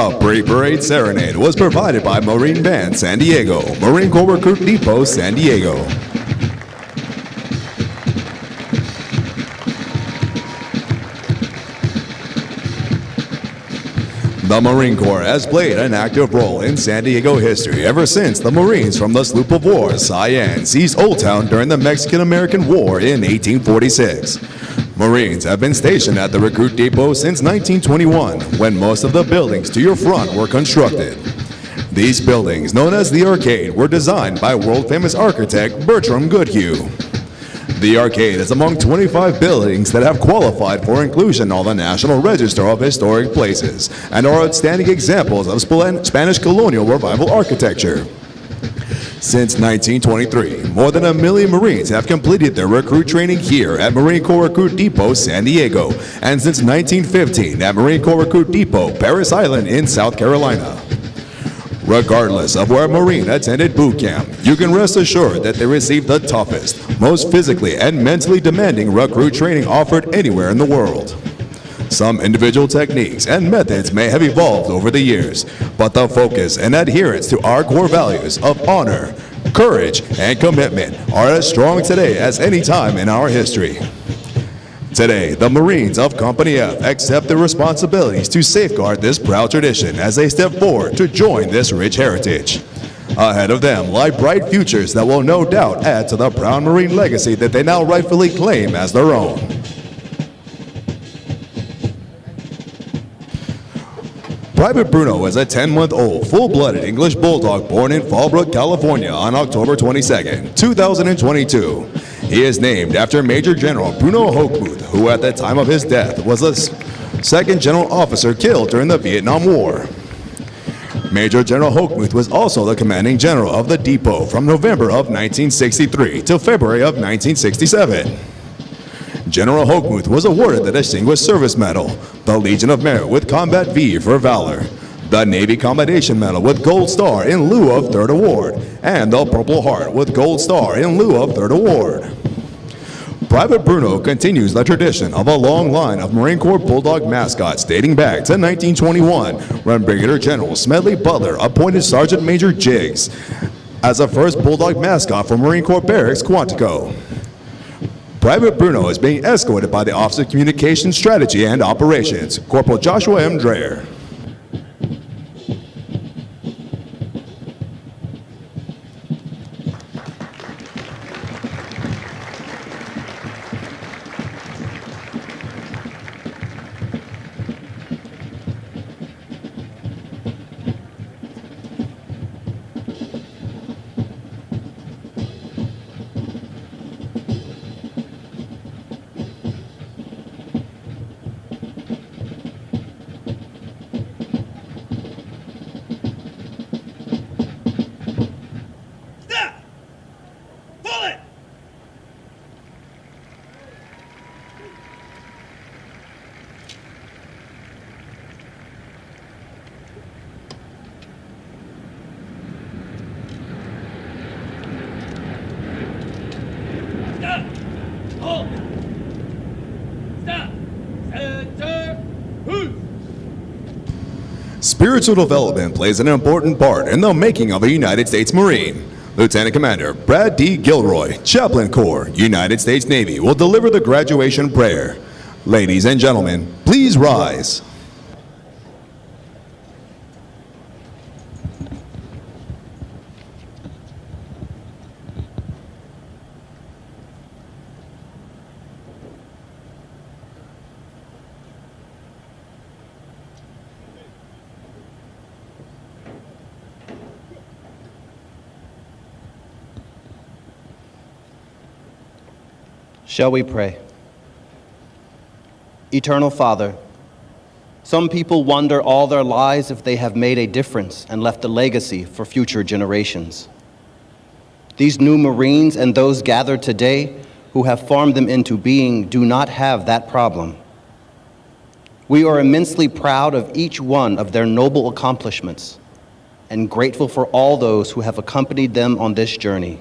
The Pre-Parade Serenade was provided by Marine Band San Diego, Marine Corps Recruit Depot, San Diego. The Marine Corps has played an active role in San Diego history ever since the Marines from the sloop of war Cyan seized Old Town during the Mexican-American War in 1846. Marines have been stationed at the Recruit Depot since 1921, when most of the buildings to your front were constructed. These buildings, known as the Arcade, were designed by world-famous architect Bertram Goodhue. The Arcade is among 25 buildings that have qualified for inclusion on the National Register of Historic Places and are outstanding examples of Spanish colonial revival architecture. Since 1923, more than 1 million Marines have completed their recruit training here at Marine Corps Recruit Depot, San Diego, and since 1915 at Marine Corps Recruit Depot, Parris Island in South Carolina. Regardless of where a Marine attended boot camp, you can rest assured that they received the toughest, most physically and mentally demanding recruit training offered anywhere in the world. Some individual techniques and methods may have evolved over the years, but the focus and adherence to our core values of honor, courage, and commitment are as strong today as any time in our history. Today, the Marines of Company F accept their responsibilities to safeguard this proud tradition as they step forward to join this rich heritage. Ahead of them lie bright futures that will no doubt add to the proud Marine legacy that they now rightfully claim as their own. Private Bruno is a 10-month-old, full-blooded English Bulldog born in Fallbrook, California on October 22, 2022. He is named after Major General Bruno Hochmuth, who at the time of his death was the second general officer killed during the Vietnam War. Major General Hochmuth was also the commanding general of the depot from November of 1963 to February of 1967. General Hochmuth was awarded the Distinguished Service Medal, the Legion of Merit with Combat V for Valor, the Navy Commendation Medal with Gold Star in lieu of Third Award, and the Purple Heart with Gold Star in lieu of Third Award. Private Bruno continues the tradition of a long line of Marine Corps Bulldog mascots dating back to 1921, when Brigadier General Smedley Butler appointed Sergeant Major Jiggs as the first Bulldog mascot for Marine Corps Barracks, Quantico. Private Bruno is being escorted by the Office of Communications Strategy and Operations, Corporal Joshua M. Dreher. Spiritual development plays an important part in the making of a United States Marine. Lieutenant Commander Brad D. Gilroy, Chaplain Corps, United States Navy, will deliver the graduation prayer. Ladies and gentlemen, please rise. Shall we pray? Eternal Father, some people wonder all their lives if they have made a difference and left a legacy for future generations. These new Marines and those gathered today who have formed them into being do not have that problem. We are immensely proud of each one of their noble accomplishments and grateful for all those who have accompanied them on this journey.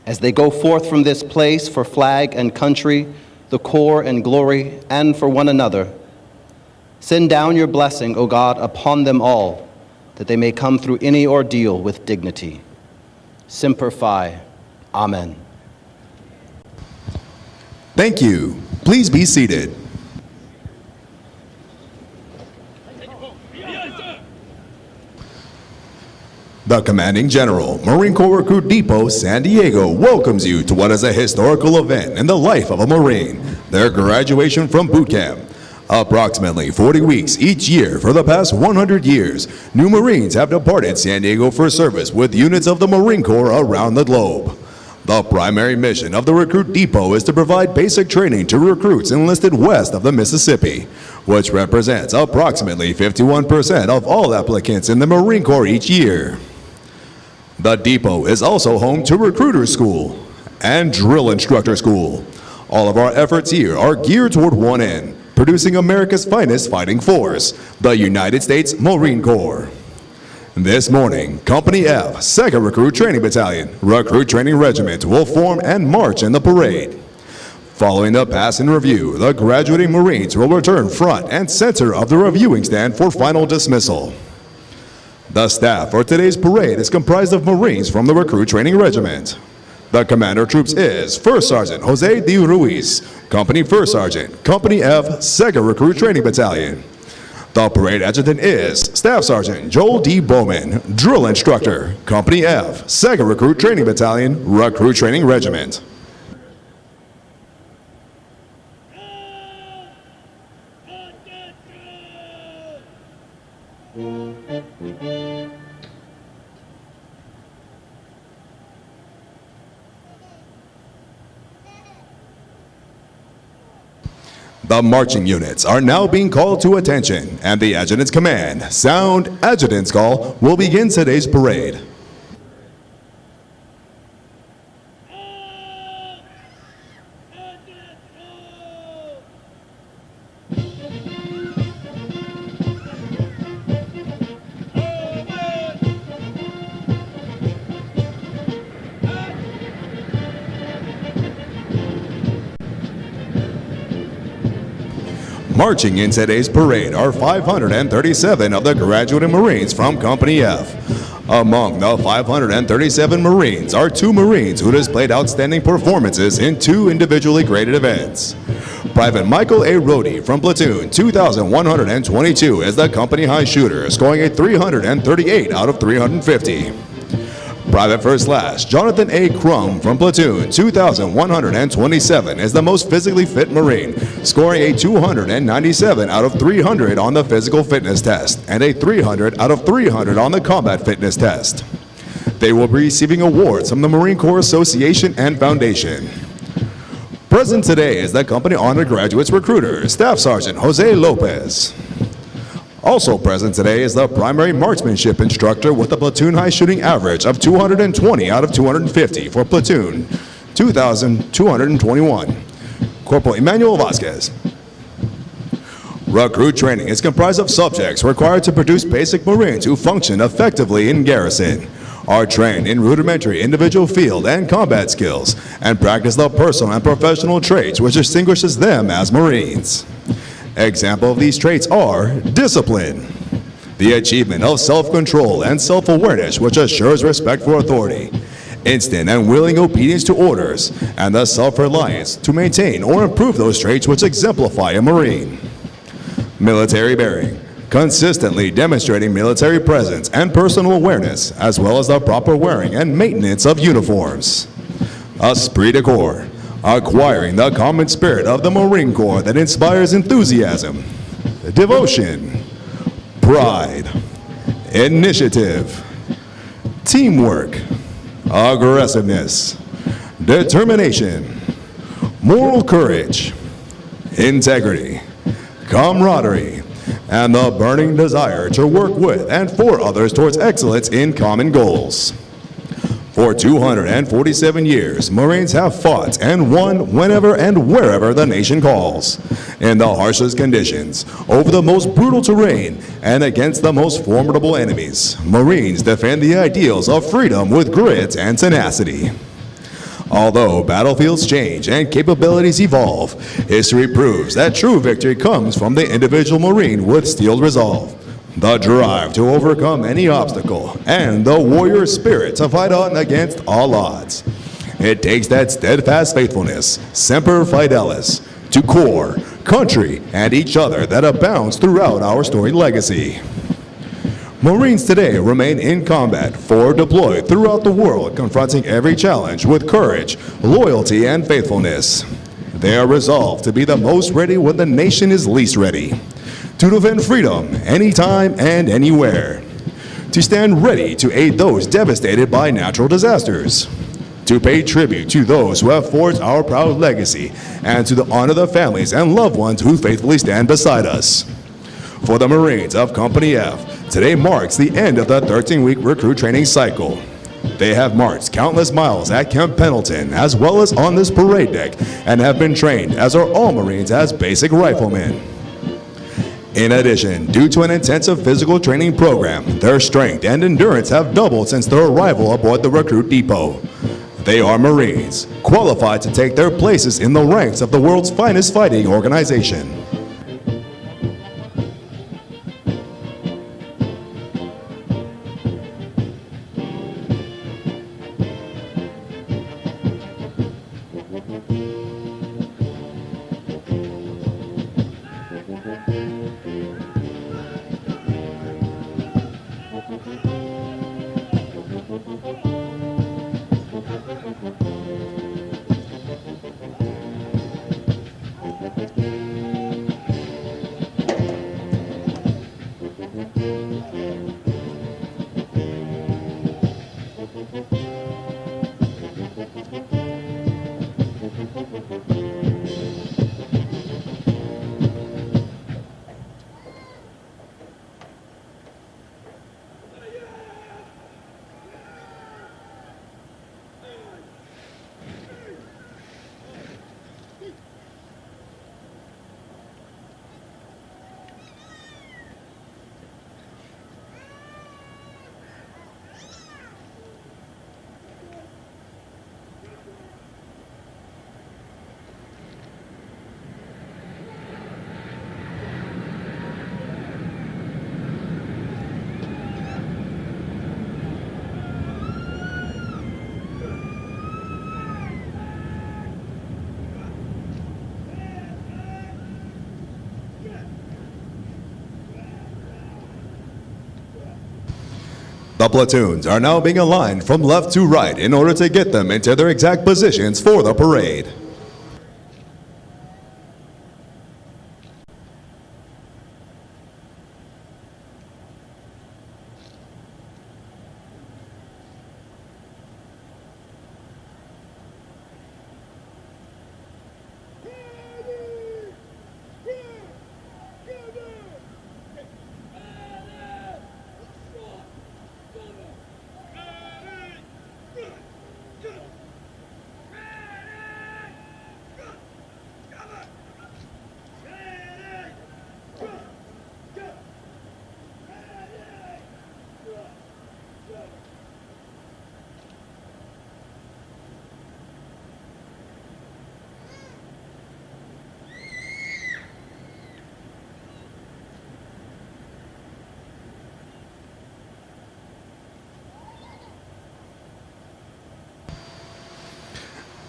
As they go forth from this place for flag and country, the Corps and glory, and for one another, Send down your blessing, O God, upon them all, that they may come through any ordeal with dignity. Semper Fi. Amen. Thank you. Please be seated. The Commanding General, Marine Corps Recruit Depot, San Diego, welcomes you to what is a historical event in the life of a Marine, their graduation from boot camp. Approximately 40 weeks each year for the past 100 years, new Marines have departed San Diego for service with units of the Marine Corps around the globe. The primary mission of the Recruit Depot is to provide basic training to recruits enlisted west of the Mississippi, which represents approximately 51% of all applicants in the Marine Corps each year. The depot is also home to Recruiter School and Drill Instructor School. All of our efforts here are geared toward one end, producing America's finest fighting force, the United States Marine Corps. This morning, Company F, 2nd Recruit Training Battalion, Recruit Training Regiment will form and march in the parade. Following the pass and review, the graduating Marines will return front and center of the reviewing stand for final dismissal. The staff for today's parade is comprised of Marines from the Recruit Training Regiment. The commander of troops is First Sergeant Jose D. Ruiz, Company First Sergeant, Company F, 2nd Recruit Training Battalion. The parade adjutant is Staff Sergeant Joel D. Bowman, Drill Instructor, Company F, 2nd Recruit Training Battalion, Recruit Training Regiment. The marching units are now being called to attention, and the adjutant's command, sound adjutant's call, will begin today's parade. Marching in today's parade are 537 of the graduating Marines from Company F. Among the 537 Marines are 2 Marines who displayed outstanding performances in 2 individually graded events. Private Michael A. Rohde from Platoon 2122 is the company high shooter, scoring a 338 out of 350. Private First Class Jonathan A. Crum from Platoon 2127 is the most physically fit Marine, scoring a 297 out of 300 on the physical fitness test and a 300 out of 300 on the combat fitness test. They will be receiving awards from the Marine Corps Association and Foundation. Present today is the Company Honored Graduates Recruiter, Staff Sergeant Jose Lopez. Also present today is the primary marksmanship instructor with a platoon high shooting average of 220 out of 250 for Platoon 2221, Corporal Emmanuel Vasquez. Recruit training is comprised of subjects required to produce basic Marines who function effectively in garrison, are trained in rudimentary individual field and combat skills, and practice the personal and professional traits which distinguishes them as Marines. Examples of these traits are discipline, the achievement of self-control and self-awareness which assures respect for authority, instant and willing obedience to orders, and the self-reliance to maintain or improve those traits which exemplify a Marine. Military bearing, consistently demonstrating military presence and personal awareness, as well as the proper wearing and maintenance of uniforms. Esprit de corps, acquiring the common spirit of the Marine Corps that inspires enthusiasm, devotion, pride, initiative, teamwork, aggressiveness, determination, moral courage, integrity, camaraderie, and the burning desire to work with and for others towards excellence in common goals. For 247 years, Marines have fought and won whenever and wherever the nation calls, in the harshest conditions, over the most brutal terrain, and against the most formidable enemies. Marines defend the ideals of freedom with grit and tenacity. Although battlefields change and capabilities evolve, history proves that true victory comes from the individual Marine with steeled resolve, the drive to overcome any obstacle, and the warrior spirit to fight on against all odds. It takes that steadfast faithfulness, semper fidelis, to corps, country, and each other that abounds throughout our storied legacy. Marines today remain in combat, forward deployed throughout the world, confronting every challenge with courage, loyalty, and faithfulness. They are resolved to be the most ready when the nation is least ready, to defend freedom anytime and anywhere, to stand ready to aid those devastated by natural disasters, to pay tribute to those who have forged our proud legacy, and to honor the families and loved ones who faithfully stand beside us. For the Marines of Company F, today marks the end of the 13-week recruit training cycle. They have marched countless miles at Camp Pendleton as well as on this parade deck and have been trained, as are all Marines, as basic riflemen. In addition, due to an intensive physical training program, their strength and endurance have doubled since their arrival aboard the recruit depot. They are Marines, qualified to take their places in the ranks of the world's finest fighting organization. The platoons are now being aligned from left to right in order to get them into their exact positions for the parade.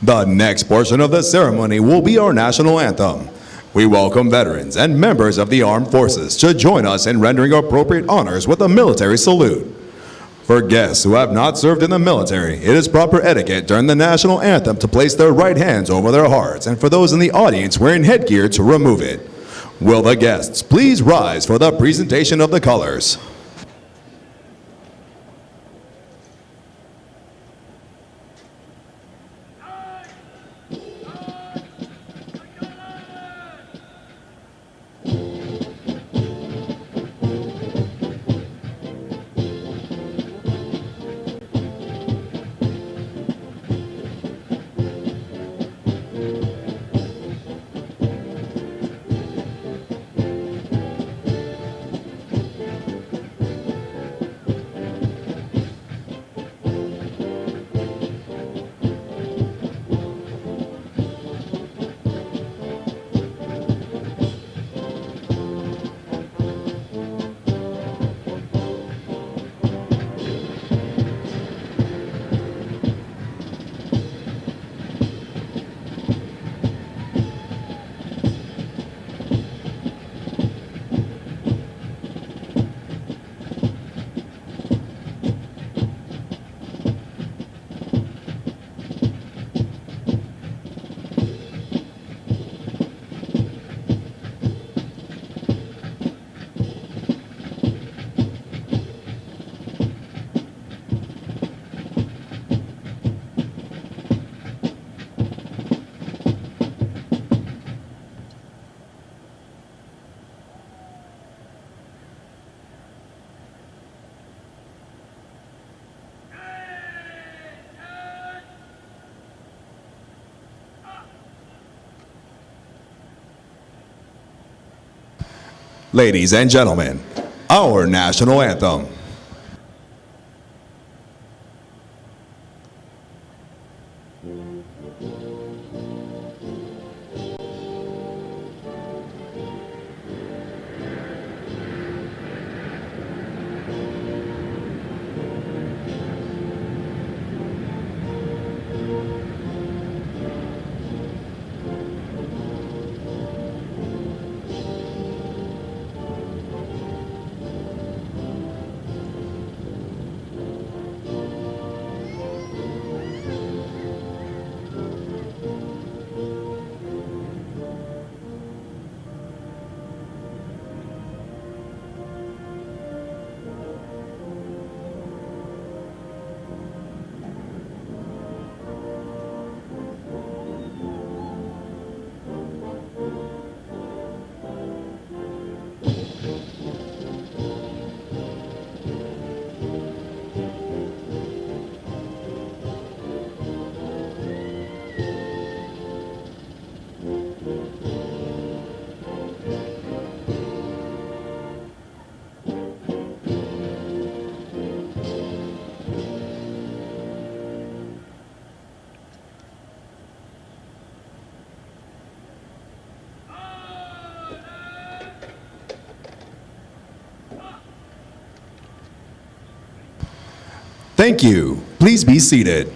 The next portion of the ceremony will be our national anthem. We welcome veterans and members of the armed forces to join us in rendering appropriate honors with a military salute. For guests who have not served in the military, it is proper etiquette during the national anthem to place their right hands over their hearts, and for those in the audience wearing headgear to remove it. Will the guests please rise for the presentation of the colors? Ladies and gentlemen, our national anthem. Thank you. Please be seated.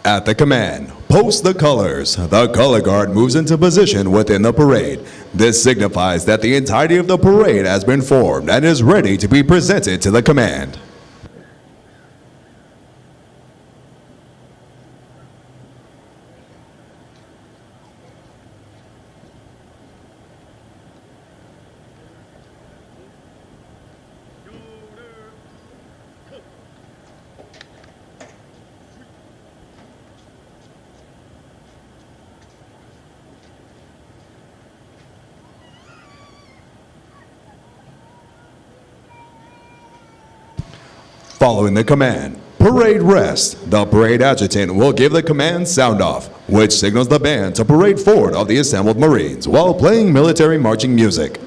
At the command, post the colors. The color guard moves into position within the parade. This signifies that the entirety of the parade has been formed and is ready to be presented to the command. Following the command, parade rest. The parade adjutant will give the command sound off, which signals the band to parade forward of the assembled Marines while playing military marching music.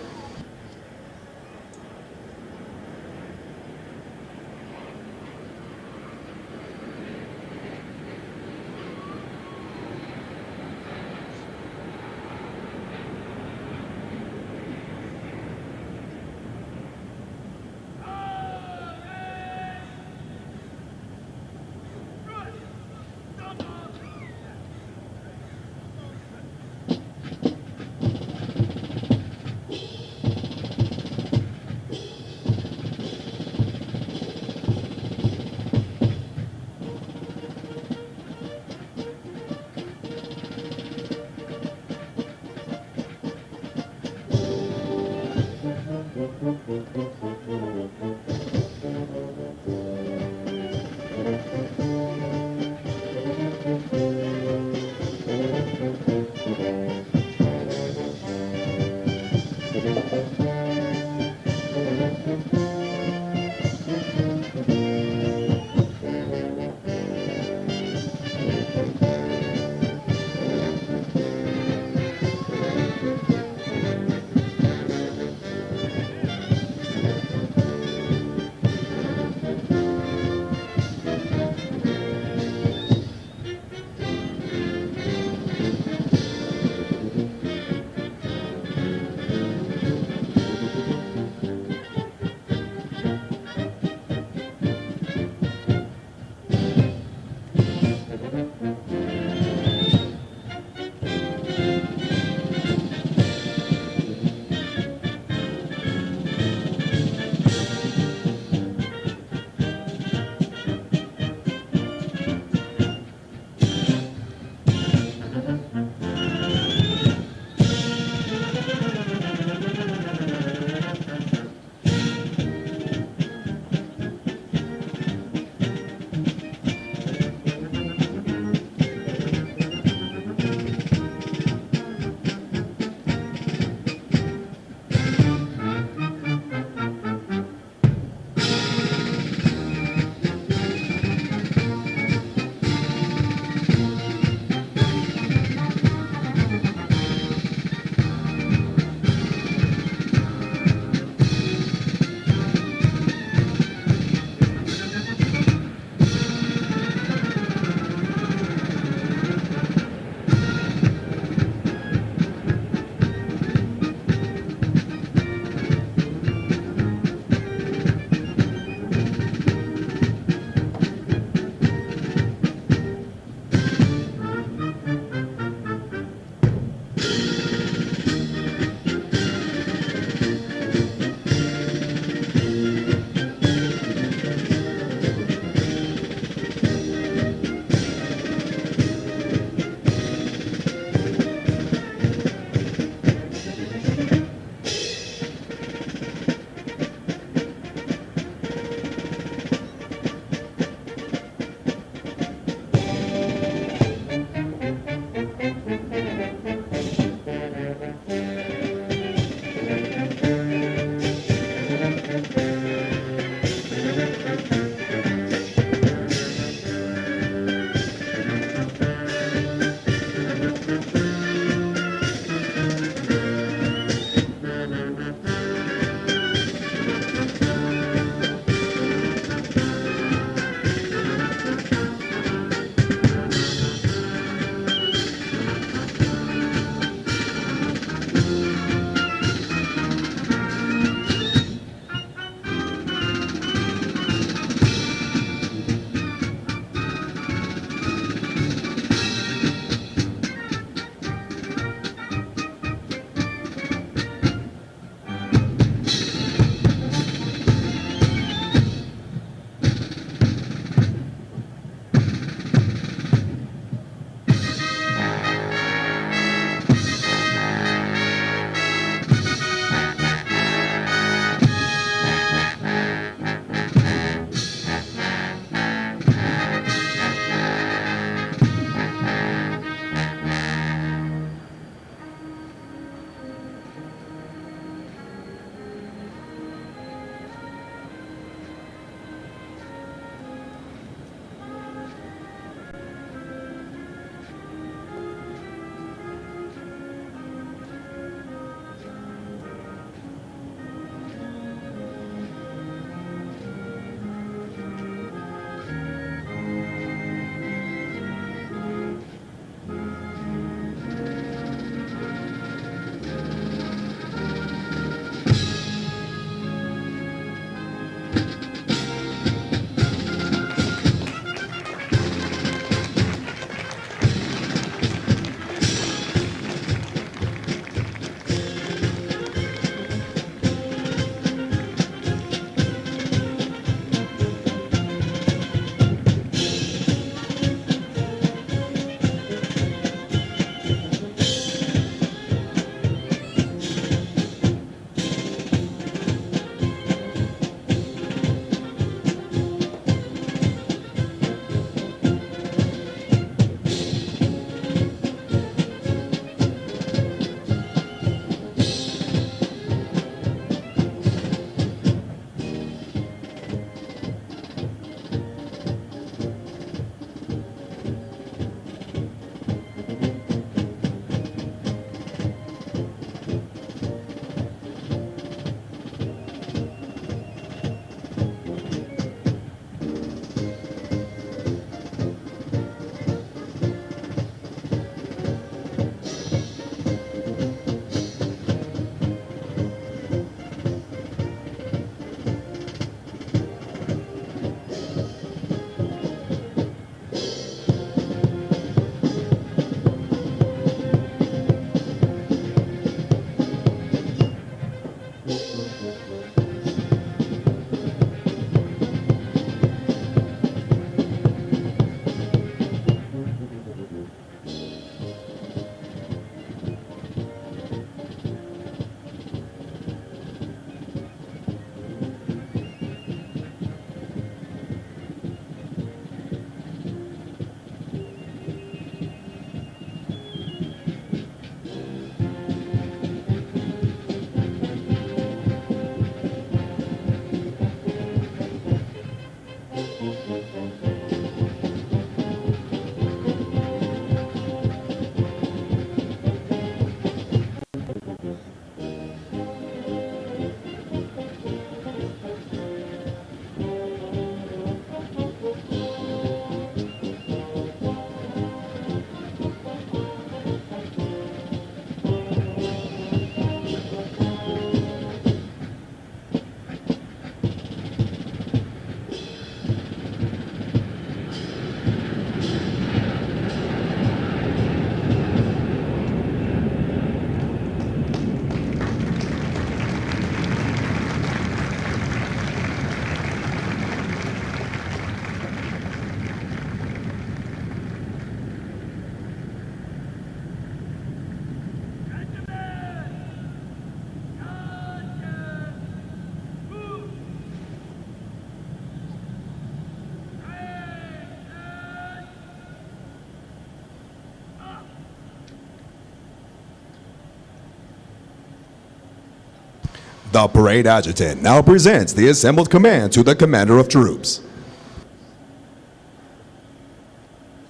The parade adjutant now presents the assembled command to the commander of troops.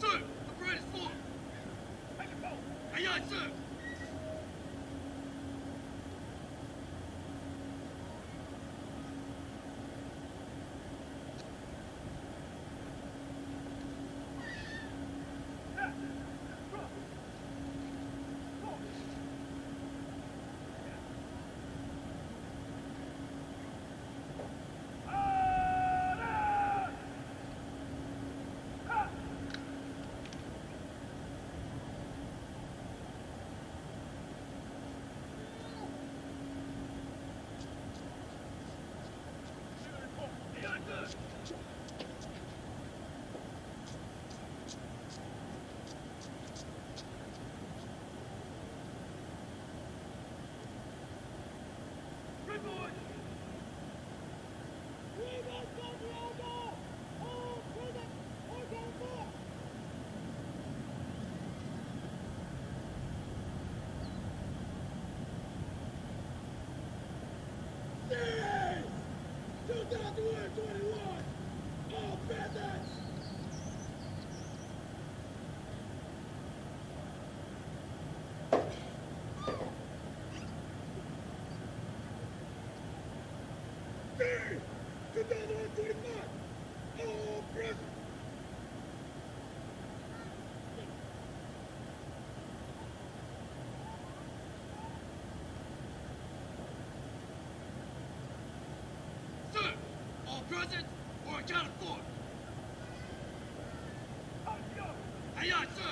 Sir, the parade is formed. Aye, aye, sir. Present or accounted for. Aye, aye, sir.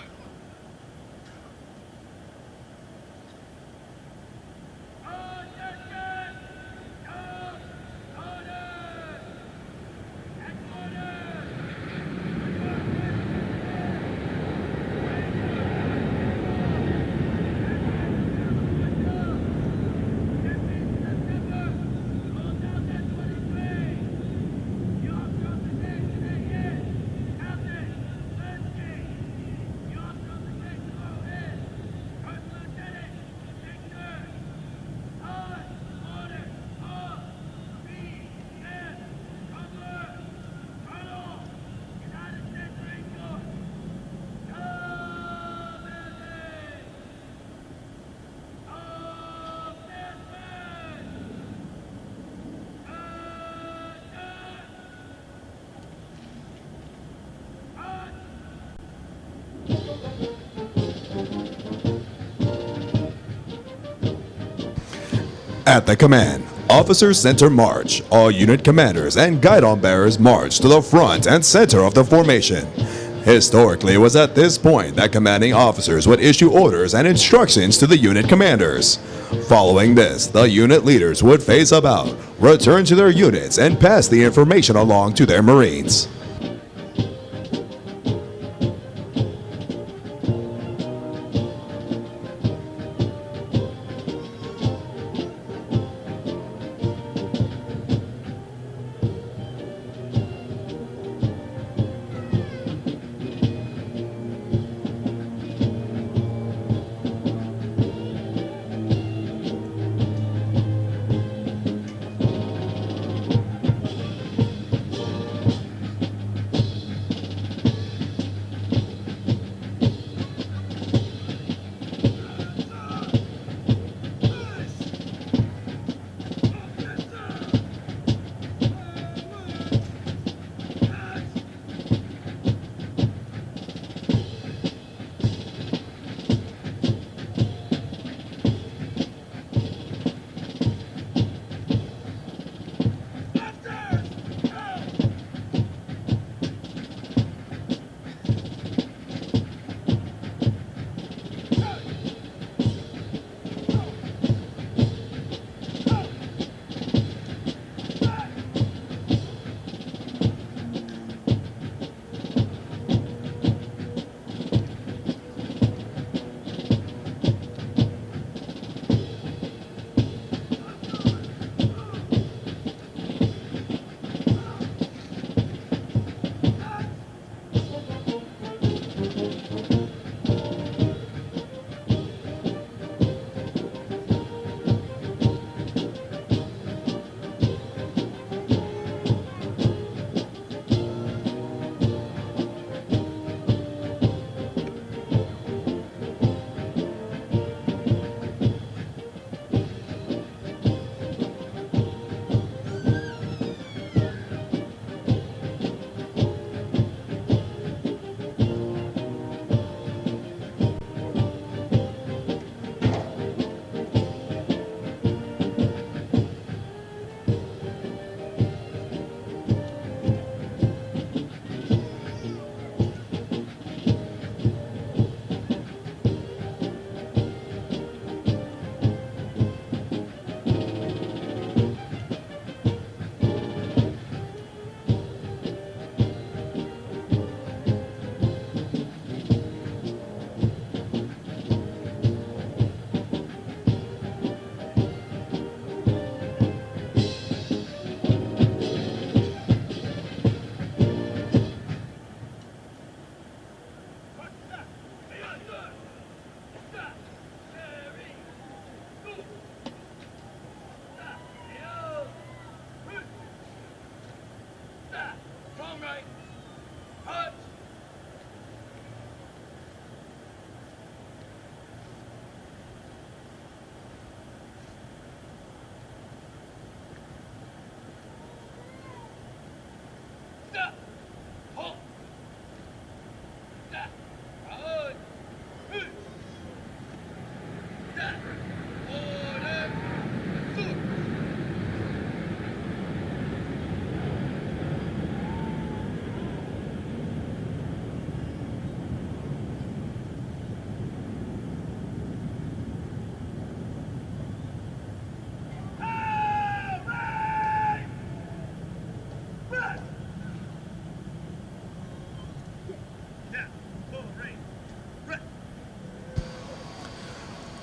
At the command, Officer Center March, all unit commanders and guidon bearers march to the front and center of the formation. Historically, it was at this point that commanding officers would issue orders and instructions to the unit commanders. Following this, the unit leaders would phase about, return to their units, and pass the information along to their Marines.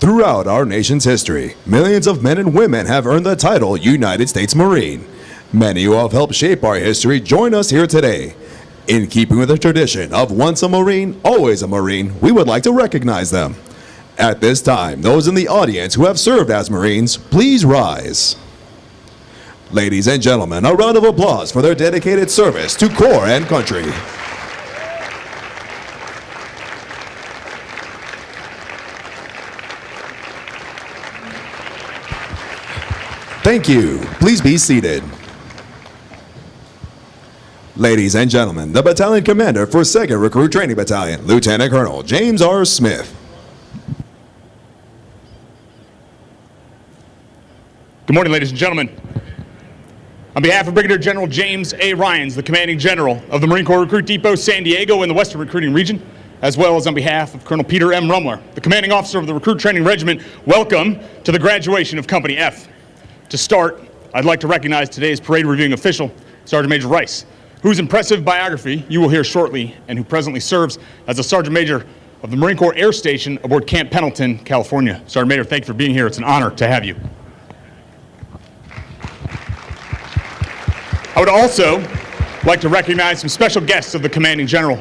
Throughout our nation's history, millions of men and women have earned the title United States Marine. Many who have helped shape our history join us here today. In keeping with the tradition of once a Marine, always a Marine, we would like to recognize them. At this time, those in the audience who have served as Marines, please rise. Ladies and gentlemen, a round of applause for their dedicated service to Corps and country. Thank you. Please be seated. Ladies and gentlemen, the battalion commander for 2nd Recruit Training Battalion, Lieutenant Colonel James R. Smith. Good morning, ladies and gentlemen. On behalf of Brigadier General James A. Ryans, the Commanding General of the Marine Corps Recruit Depot San Diego in the Western Recruiting Region, as well as on behalf of Colonel Peter M. Rumler, the Commanding Officer of the Recruit Training Regiment, welcome to the graduation of Company F. To start, I'd like to recognize today's parade reviewing official, Sergeant Major Rice, whose impressive biography you will hear shortly and who presently serves as a Sergeant Major of the Marine Corps Air Station aboard Camp Pendleton, California. Sergeant Major, thank you for being here. It's an honor to have you. I would also like to recognize some special guests of the Commanding General,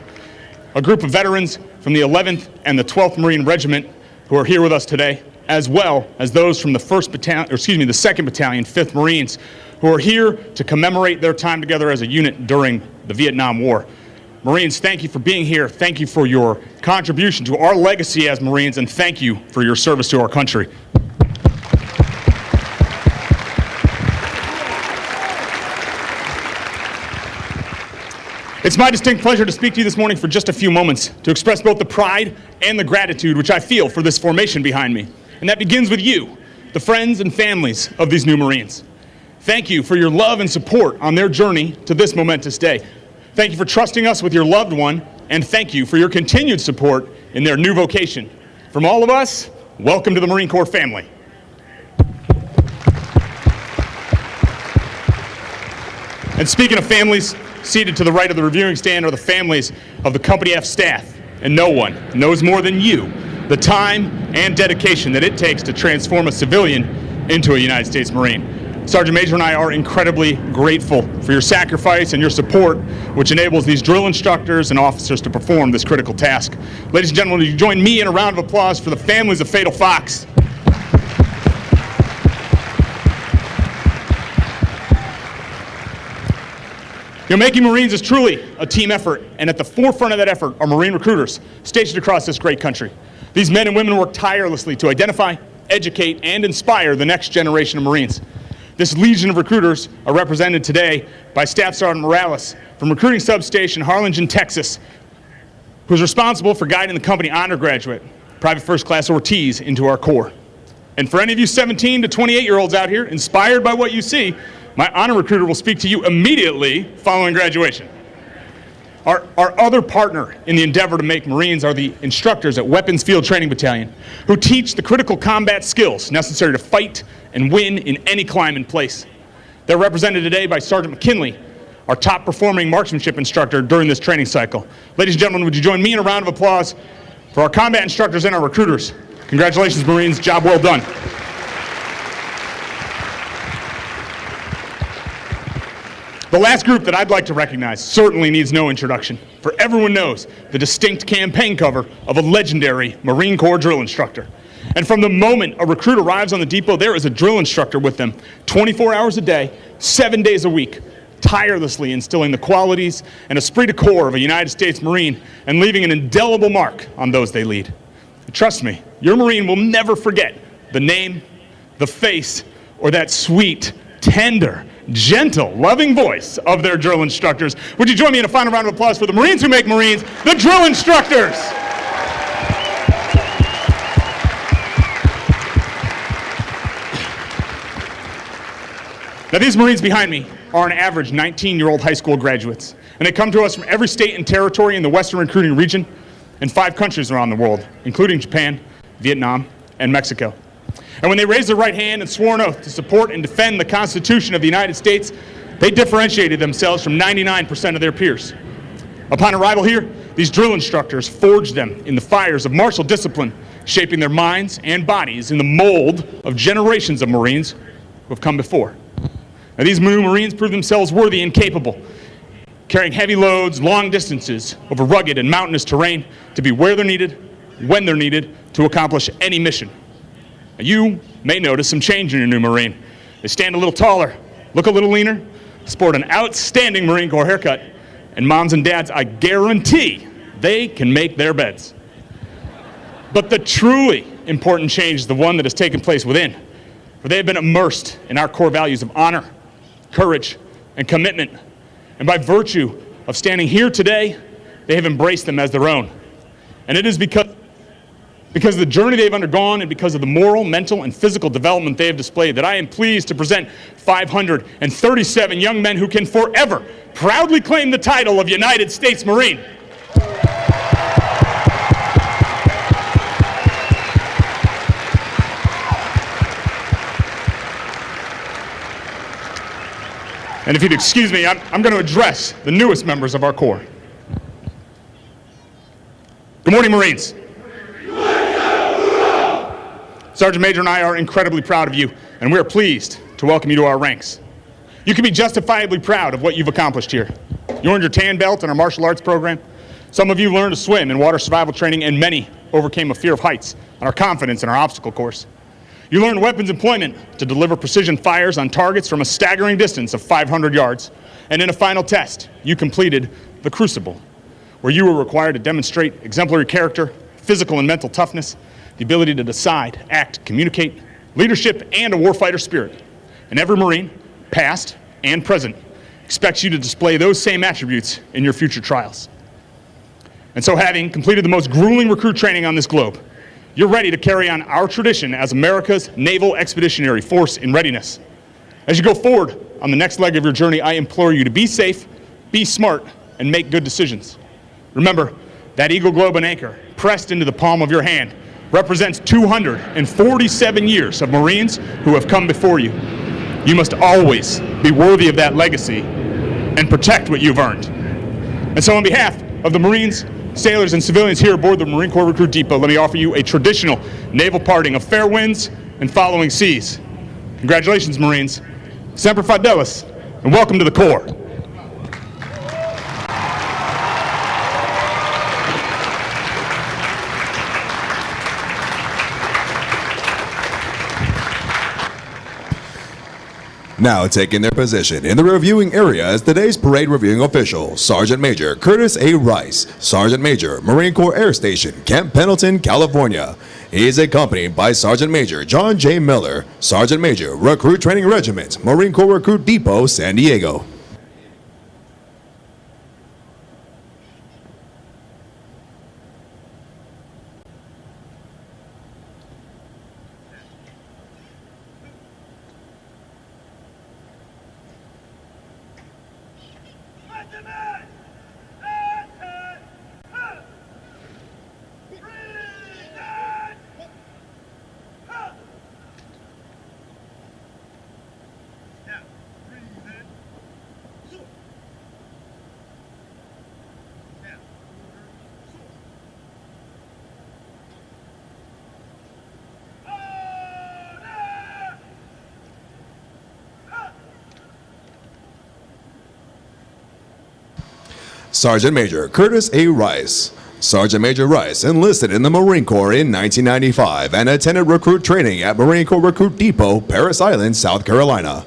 a group of veterans from the 11th and the 12th Marine Regiment who are here with us today, as well as those from the 2nd Battalion, 5th Marines, who are here to commemorate their time together as a unit during the Vietnam War. Marines, thank you for being here. Thank you for your contribution to our legacy as Marines, and thank you for your service to our country. It's my distinct pleasure to speak to you this morning for just a few moments to express both the pride and the gratitude which I feel for this formation behind me. And that begins with you, the friends and families of these new Marines. Thank you for your love and support on their journey to this momentous day. Thank you for trusting us with your loved one, and thank you for your continued support in their new vocation. From all of us, welcome to the Marine Corps family. And speaking of families, seated to the right of the reviewing stand are the families of the Company F staff, and no one knows more than you the time and dedication that it takes to transform a civilian into a United States Marine. Sergeant Major and I are incredibly grateful for your sacrifice and your support, which enables these drill instructors and officers to perform this critical task. Ladies and gentlemen, will you join me in a round of applause for the families of Fatal Fox? Making Marines is truly a team effort, and at the forefront of that effort are Marine recruiters stationed across this great country. These men and women work tirelessly to identify, educate, and inspire the next generation of Marines. This legion of recruiters are represented today by Staff Sergeant Morales from Recruiting Substation Harlingen, Texas, who's responsible for guiding the company honor graduate, Private First Class Ortiz, into our Corps. And for any of you 17 to 28-year-olds out here inspired by what you see, my honor recruiter will speak to you immediately following graduation. Our other partner in the endeavor to make Marines are the instructors at Weapons Field Training Battalion, who teach the critical combat skills necessary to fight and win in any climate and place. They're represented today by Sergeant McKinley, our top performing marksmanship instructor during this training cycle. Ladies and gentlemen, would you join me in a round of applause for our combat instructors and our recruiters? Congratulations, Marines, job well done. The last group that I'd like to recognize certainly needs no introduction, for everyone knows the distinct campaign cover of a legendary Marine Corps drill instructor. And from the moment a recruit arrives on the depot, there is a drill instructor with them 24 hours a day, 7 days a week, tirelessly instilling the qualities and esprit de corps of a United States Marine and leaving an indelible mark on those they lead. And trust me, your Marine will never forget the name, the face, or that sweet, tender, gentle, loving voice of their drill instructors. Would you join me in a final round of applause for the Marines who make Marines, the drill instructors? Now, these Marines behind me are on average 19-year-old high school graduates, and they come to us from every state and territory in the Western Recruiting Region and 5 countries around the world, including Japan, Vietnam, and Mexico. And when they raised their right hand and swore an oath to support and defend the Constitution of the United States, they differentiated themselves from 99% of their peers. Upon arrival here, these drill instructors forged them in the fires of martial discipline, shaping their minds and bodies in the mold of generations of Marines who have come before. Now, these new Marines proved themselves worthy and capable, carrying heavy loads long distances over rugged and mountainous terrain to be where they're needed, when they're needed, to accomplish any mission. Now, you may notice some change in your new Marine. They stand a little taller, look a little leaner, sport an outstanding Marine Corps haircut, and moms and dads, I guarantee they can make their beds. But the truly important change is the one that has taken place within, for they have been immersed in our core values of honor, courage, and commitment. And by virtue of standing here today, they have embraced them as their own. And it is because because of the journey they've undergone and because of the moral, mental, and physical development they have displayed, that I am pleased to present 537 young men who can forever proudly claim the title of United States Marine. And if you'd excuse me, I'm going to address the newest members of our Corps. Good morning, Marines. Sergeant Major and I are incredibly proud of you, and we are pleased to welcome you to our ranks. You can be justifiably proud of what you've accomplished here. You earned your tan belt in our martial arts program. Some of you learned to swim in water survival training, and many overcame a fear of heights and our confidence in our obstacle course. You learned weapons employment to deliver precision fires on targets from a staggering distance of 500 yards. And in a final test, you completed the Crucible, where you were required to demonstrate exemplary character, physical and mental toughness, the ability to decide, act, communicate, leadership, and a warfighter spirit. And every Marine, past and present, expects you to display those same attributes in your future trials. And so, having completed the most grueling recruit training on this globe, you're ready to carry on our tradition as America's Naval Expeditionary Force in readiness. As you go forward on the next leg of your journey, I implore you to be safe, be smart, and make good decisions. Remember, that Eagle Globe and Anchor, pressed into the palm of your hand, represents 247 years of Marines who have come before you. You must always be worthy of that legacy and protect what you've earned. And so on behalf of the Marines, sailors, and civilians here aboard the Marine Corps Recruit Depot, let me offer you a traditional naval parting of fair winds and following seas. Congratulations, Marines. Semper Fidelis, and welcome to the Corps. Now taking their position in the reviewing area is today's parade reviewing official, Sergeant Major Curtis A. Rice, Sergeant Major, Marine Corps Air Station, Camp Pendleton, California. He is accompanied by Sergeant Major John J. Miller, Sergeant Major, Recruit Training Regiment, Marine Corps Recruit Depot, San Diego. Sergeant Major Curtis A. Rice. Sergeant Major Rice enlisted in the Marine Corps in 1995 and attended recruit training at Marine Corps Recruit Depot, Parris Island, South Carolina.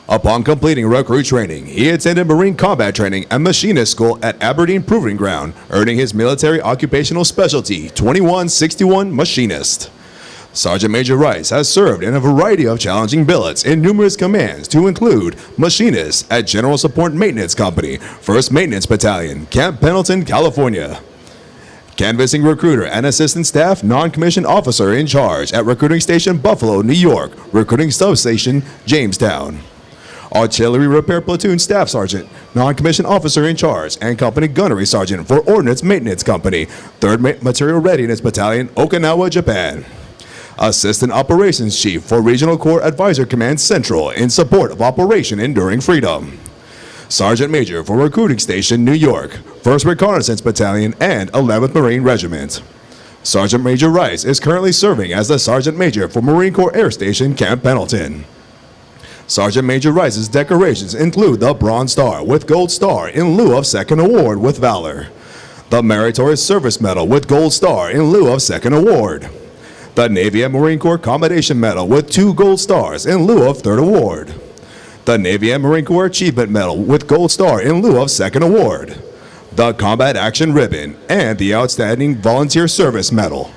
Upon completing recruit training, he attended Marine Combat Training and Machinist School at Aberdeen Proving Ground, earning his military occupational specialty, 2161 Machinist. Sergeant Major Rice has served in a variety of challenging billets in numerous commands to include Machinist at General Support Maintenance Company, 1st Maintenance Battalion, Camp Pendleton, California. Canvassing Recruiter and Assistant Staff Non-Commissioned Officer in Charge at Recruiting Station Buffalo, New York, Recruiting Substation, Jamestown. Artillery Repair Platoon Staff Sergeant, Non-Commissioned Officer in Charge, and Company Gunnery Sergeant for Ordnance Maintenance Company, 3rd Material Readiness Battalion, Okinawa, Japan. Assistant Operations Chief for Regional Corps Advisor Command Central in support of Operation Enduring Freedom. Sergeant Major for Recruiting Station, New York, 1st Reconnaissance Battalion and 11th Marine Regiment. Sergeant Major Rice is currently serving as the Sergeant Major for Marine Corps Air Station, Camp Pendleton. Sergeant Major Rice's decorations include the Bronze Star with Gold Star in lieu of Second Award with Valor, the Meritorious Service Medal with Gold Star in lieu of Second Award, the Navy and Marine Corps Commendation Medal with 2 Gold Stars in lieu of 3rd Award, the Navy and Marine Corps Achievement Medal with Gold Star in lieu of 2nd Award, the Combat Action Ribbon, and the Outstanding Volunteer Service Medal.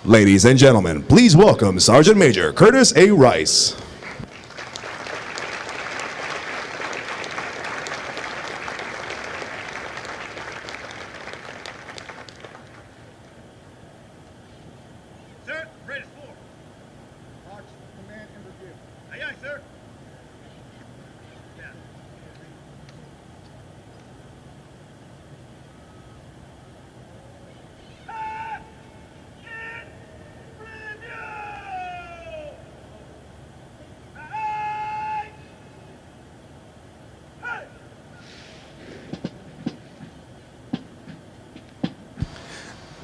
Ladies and gentlemen, please welcome Sergeant Major Curtis A. Rice.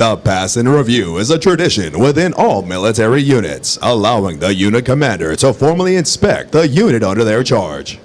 The pass in review is a tradition within all military units, allowing the unit commander to formally inspect the unit under their charge.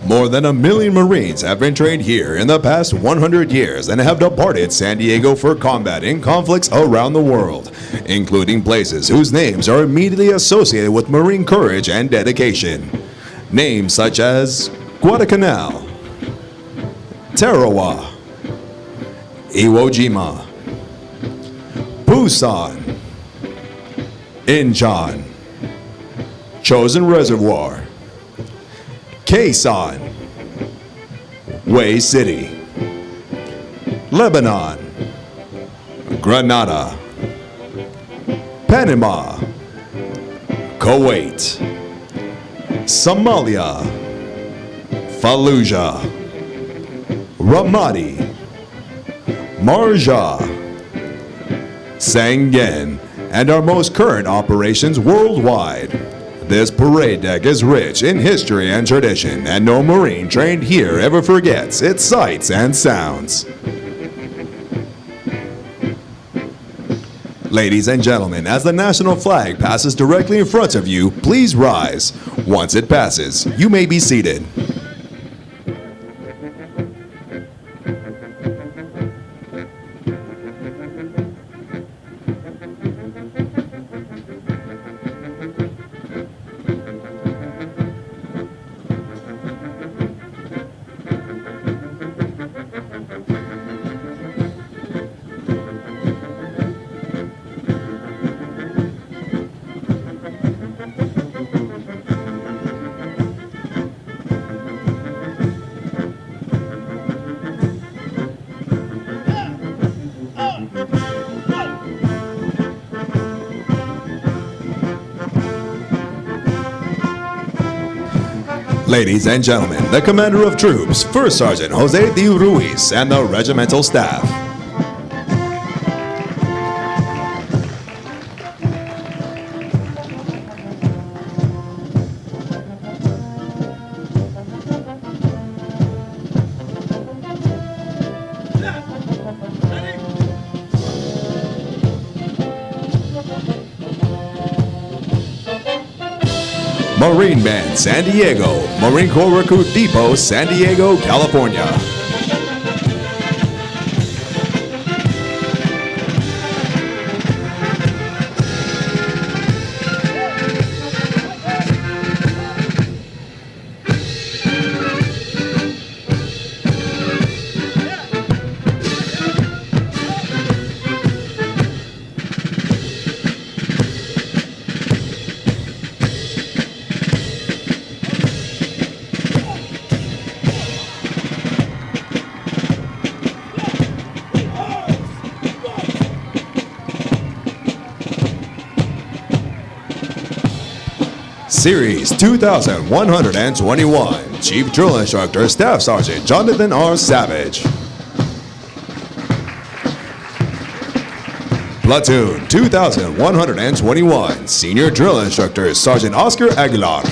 More than 1 million Marines have been trained here in the past 100 years and have departed San Diego for combat in conflicts around the world, including places whose names are immediately associated with Marine courage and dedication. Names such as Guadalcanal, Tarawa, Iwo Jima, Busan, Incheon, Chosin Reservoir, Quezon, Way City, Lebanon, Grenada, Panama, Kuwait, Somalia, Fallujah, Ramadi, Marja, Sangin, and our most current operations worldwide. This parade deck is rich in history and tradition, and no Marine trained here ever forgets its sights and sounds. Ladies and gentlemen, as the national flag passes directly in front of you, please rise. Once it passes, you may be seated. Ladies and gentlemen, the Commander of Troops, First Sergeant Jose D. Ruiz, and the regimental staff. Marine Band, San Diego, Marine Corps Recruit Depot, San Diego, California. Series 2121, Chief Drill Instructor, Staff Sergeant Jonathan R. Savage. Platoon 2121, Senior Drill Instructor, Sergeant Oscar Aguilar.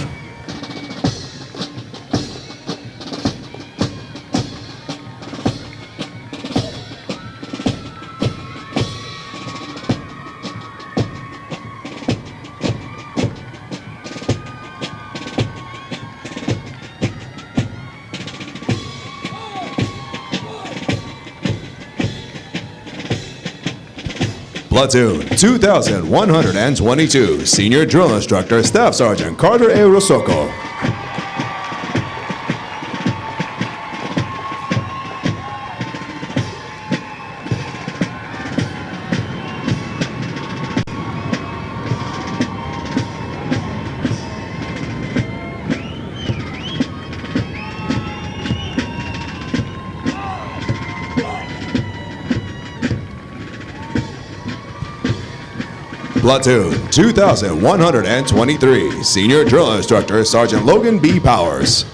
Platoon 2122, Senior Drill Instructor Staff Sergeant Carter A. Rosocco. Platoon 2123, Senior Drill Instructor Sergeant Logan B. Powers.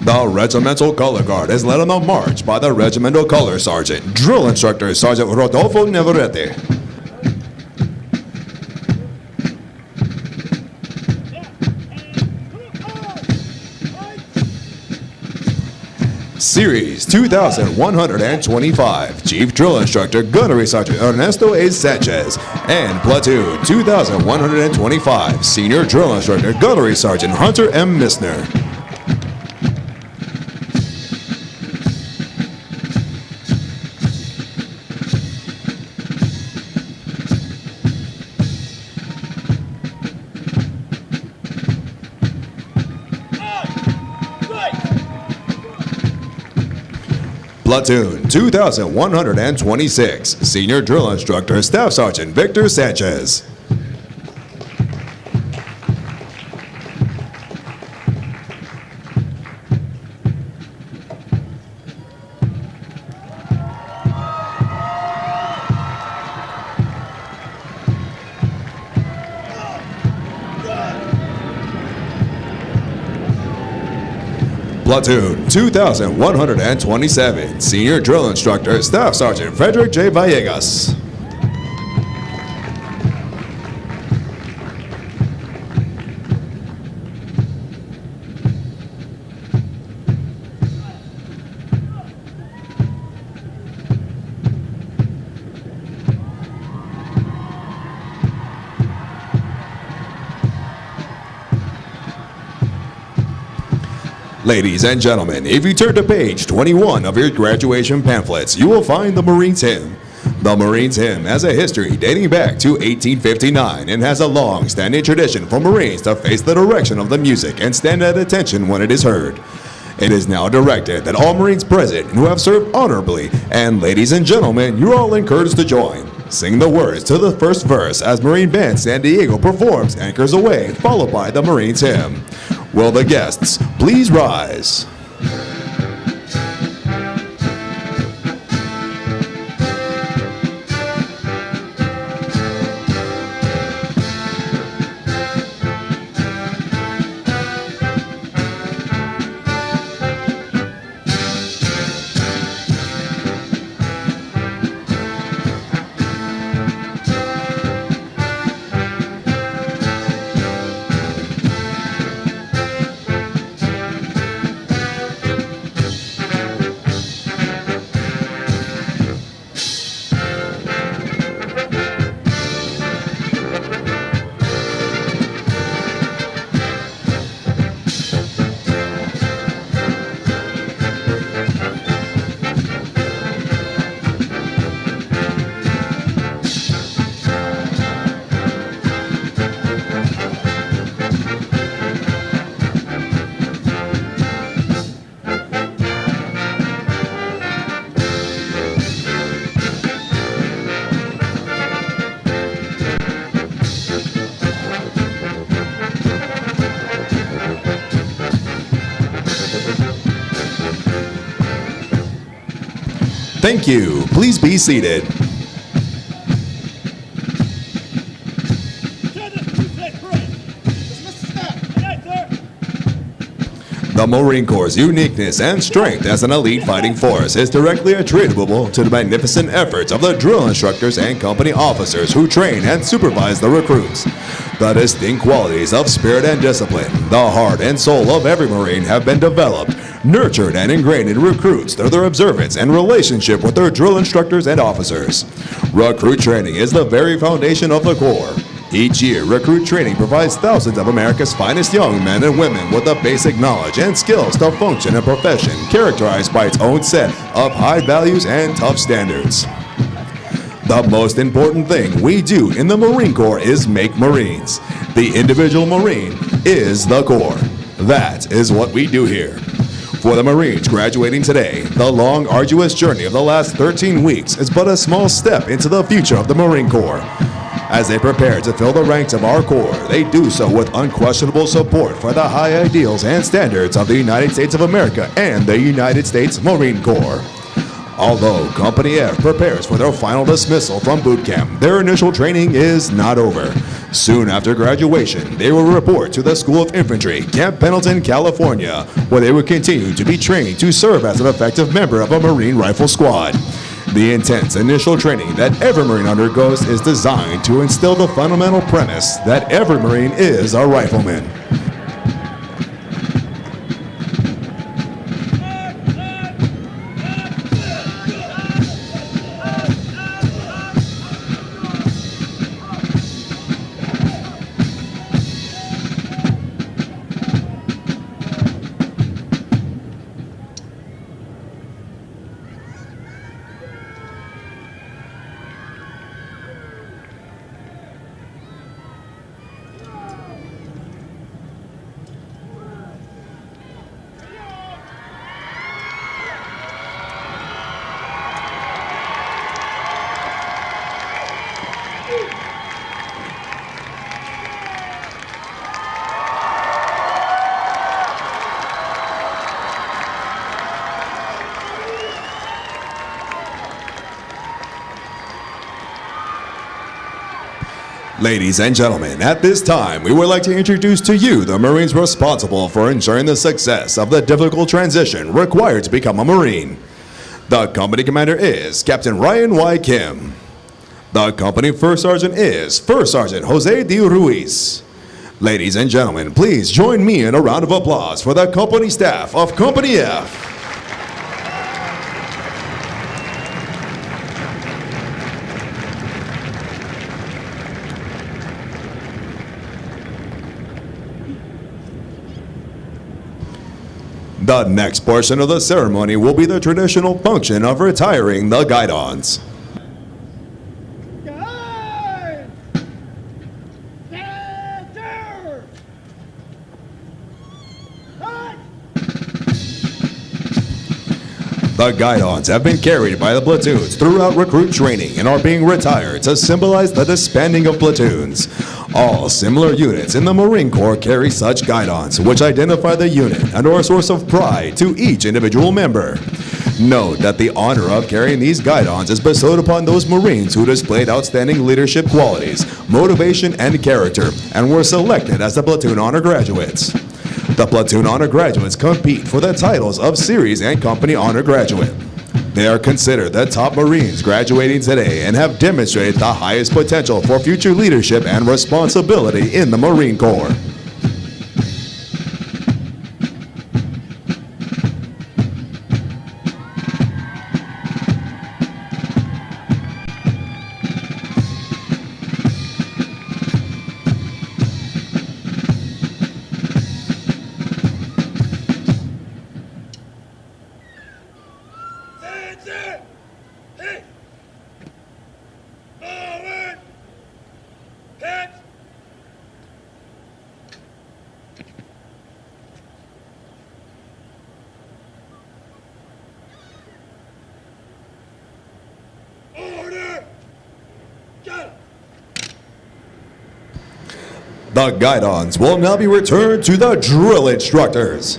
The Regimental Color Guard is led on the march by the Regimental Color Sergeant, Drill Instructor Sergeant Rodolfo Navarrete. Series 2125, Chief Drill Instructor Gunnery Sergeant Ernesto A. Sanchez, and Platoon 2125, Senior Drill Instructor Gunnery Sergeant Hunter M. Missner. Platoon 2126, Senior Drill Instructor Staff Sergeant Victor Sanchez. Platoon 2127, Senior Drill Instructor Staff Sergeant Frederick J. Villegas. Ladies and gentlemen, if you turn to page 21 of your graduation pamphlets, you will find the Marines Hymn. The Marines Hymn has a history dating back to 1859 and has a long-standing tradition for Marines to face the direction of the music and stand at attention when it is heard. It is now directed that all Marines present who have served honorably, and ladies and gentlemen, you are all encouraged to join. Sing the words to the first verse as Marine Band San Diego performs Anchors Away, followed by the Marines Hymn. Will the guests please rise? Thank you. Please be seated. The Marine Corps' uniqueness and strength as an elite fighting force is directly attributable to the magnificent efforts of the drill instructors and company officers who train and supervise the recruits. The distinct qualities of spirit and discipline, the heart and soul of every Marine have been developed, nurtured, and ingrained in recruits through their observance and relationship with their drill instructors and officers. Recruit training is the very foundation of the Corps. Each year, recruit training provides thousands of America's finest young men and women with the basic knowledge and skills to function in a profession characterized by its own set of high values and tough standards. The most important thing we do in the Marine Corps is make Marines. The individual Marine is the Corps. That is what we do here. For the Marines graduating today, the long, arduous journey of the last 13 weeks is but a small step into the future of the Marine Corps. As they prepare to fill the ranks of our Corps, they do so with unquestionable support for the high ideals and standards of the United States of America and the United States Marine Corps. Although Company F prepares for their final dismissal from boot camp, their initial training is not over. Soon after graduation, they will report to the School of Infantry, Camp Pendleton, California, where they will continue to be trained to serve as an effective member of a Marine Rifle Squad. The intense initial training that every Marine undergoes is designed to instill the fundamental premise that every Marine is a rifleman. Ladies and gentlemen, at this time, we would like to introduce to you the Marines responsible for ensuring the success of the difficult transition required to become a Marine. The company commander is Captain Ryan Y. Kim. The company first sergeant is First Sergeant Jose D. Ruiz. Ladies and gentlemen, please join me in a round of applause for the company staff of Company F. The next portion of the ceremony will be the traditional function of retiring the guidons. Guide! Center! Cut! The guidons have been carried by the platoons throughout recruit training and are being retired to symbolize the disbanding of platoons. All similar units in the Marine Corps carry such guidons, which identify the unit and are a source of pride to each individual member. Note that the honor of carrying these guidons is bestowed upon those Marines who displayed outstanding leadership qualities, motivation, and character, and were selected as the platoon honor graduates. The platoon honor graduates compete for the titles of series and company honor graduate. They are considered the top Marines graduating today and have demonstrated the highest potential for future leadership and responsibility in the Marine Corps. Center! Hey! Forward! Hit! Order! Go! The guidons will now be returned to the drill instructors.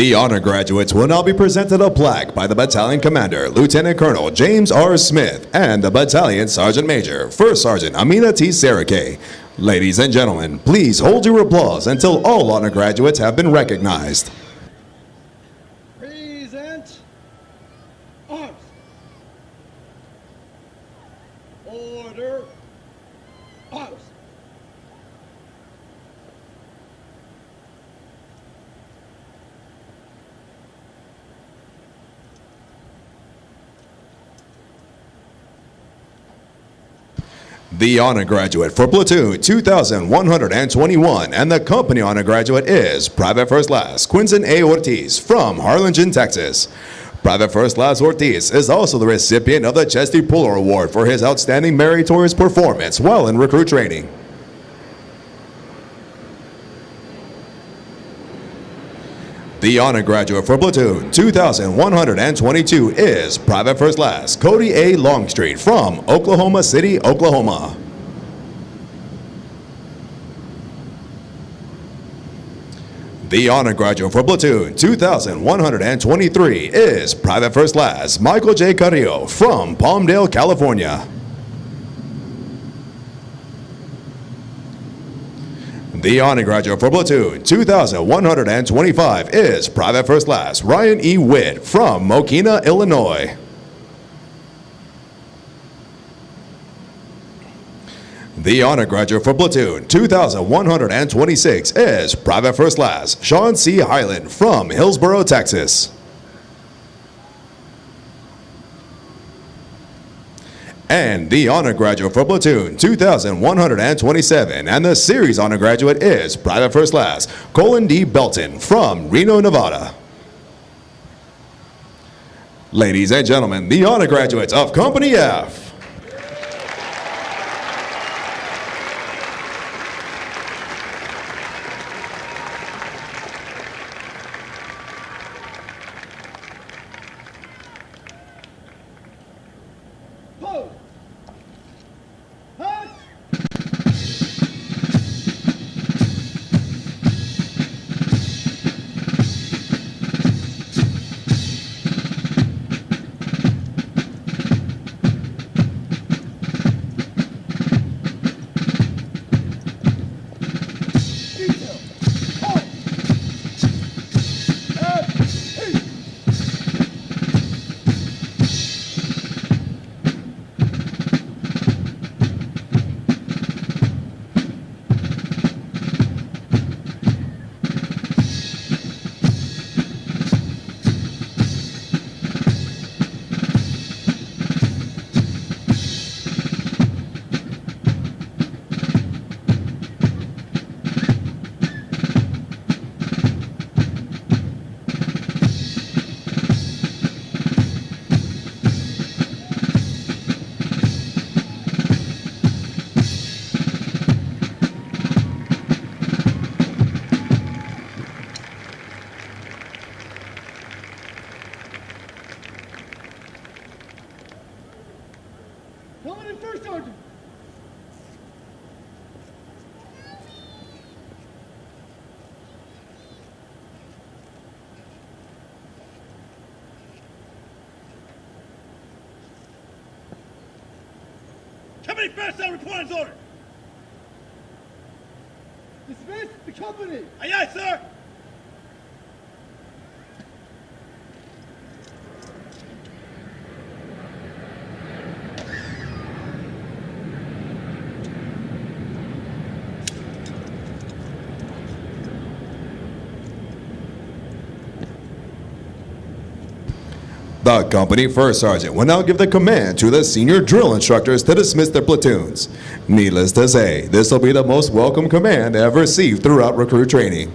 The honor graduates will now be presented a plaque by the battalion commander, Lieutenant Colonel James R. Smith, and the battalion sergeant major, First Sergeant Amina T. Sarake. Ladies and gentlemen, please hold your applause until all honor graduates have been recognized. Present arms. Order arms. The honor graduate for platoon 2121 and the company honor graduate is Private First Class Quinton A. Ortiz from Harlingen, Texas. Private First Class Ortiz is also the recipient of the Chesty Puller Award for his outstanding meritorious performance while in recruit training. The honor graduate for platoon 2122 is Private First Class Cody A. Longstreet from Oklahoma City, Oklahoma. The honor graduate for platoon 2123 is Private First Class Michael J. Carrillo from Palmdale, California. The honor graduate for platoon 2125 is Private First Class Ryan E. Witt from Mokina, Illinois. The honor graduate for platoon 2126 is Private First Class Sean C. Highland from Hillsboro, Texas. And the honor graduate for platoon 2127 and the series honor graduate is Private First Class Colin D. Belton from Reno, Nevada. Ladies and gentlemen, the honor graduates of Company F. Pose. Hush. Detail. Hold. And heat. Coming in first, Sergeant. Company first out reporting's order. Dismiss the company. Aye, aye, sir. The company first sergeant will now give the command to the senior drill instructors to dismiss their platoons. Needless to say, this will be the most welcome command ever received throughout recruit training.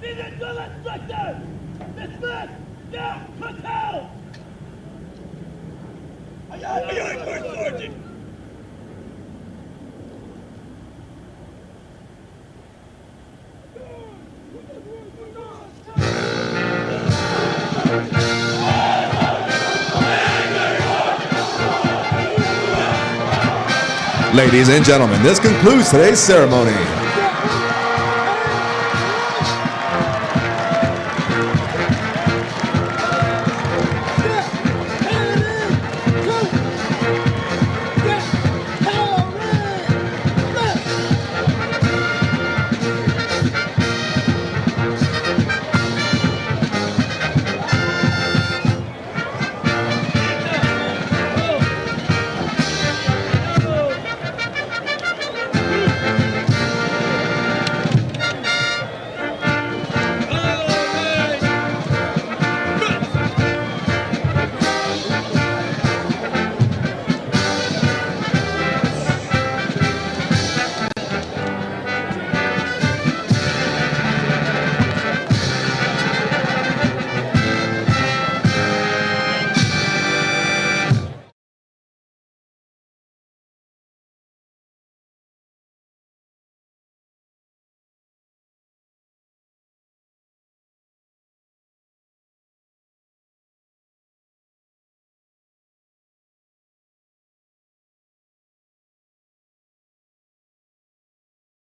Senior drill instructor! Dismiss your platoon! Aye, aye, first sergeant. Ladies and gentlemen, this concludes today's ceremony.